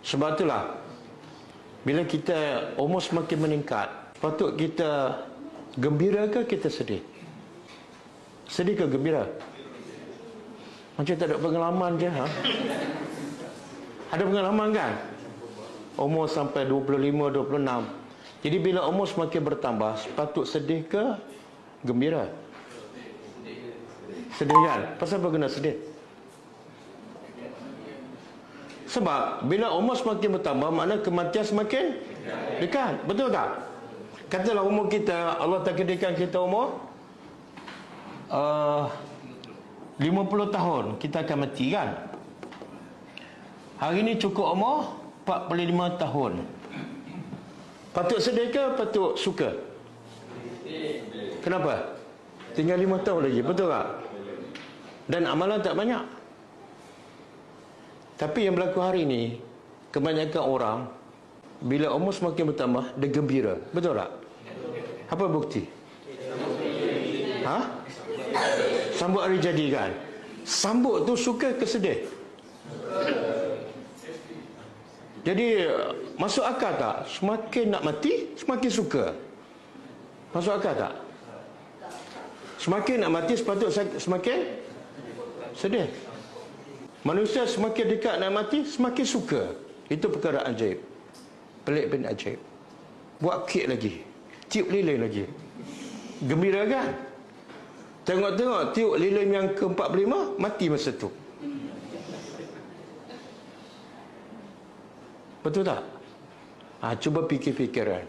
Sebab itulah bila kita umur semakin meningkat, patut kita gembira ke kita sedih? Sedih ke gembira? Macam tak ada pengalaman je, ha? Ada pengalaman kan? Umur sampai 25, 26. Jadi bila umur semakin bertambah, patut sedih ke gembira? Sedih kan? Pasal apa kena sedih? Sebab bila umur semakin bertambah, makna kematian semakin dekat. Betul tak? Katalah umur kita, Allah takdirkan kita umur 50 tahun, kita akan mati kan? Hari ni cukup umur 45 tahun. Patut sedih ke patut suka? Kenapa? Tinggal 5 tahun lagi, betul tak? Dan amalan tak banyak. Tapi yang berlaku hari ni, kebanyakan orang bila umur semakin bertambah, dia gembira. Betul tak? Apa bukti? Ha? Sambut hari jadi kan? Sambut tu suka ke sedih? Jadi masuk akal tak? Semakin nak mati, semakin suka. Masuk akal tak? Semakin nak mati, sepatutnya semakin sedih. Manusia semakin dekat nak mati, semakin suka. Itu perkara ajaib. Pelik bin ajaib. Buat kek lagi, tiup lilin lagi. Gembira kan? Tengok-tengok tiup lilin yang ke-45, mati masa tu. Betul tak? Cuba fikir-fikiran.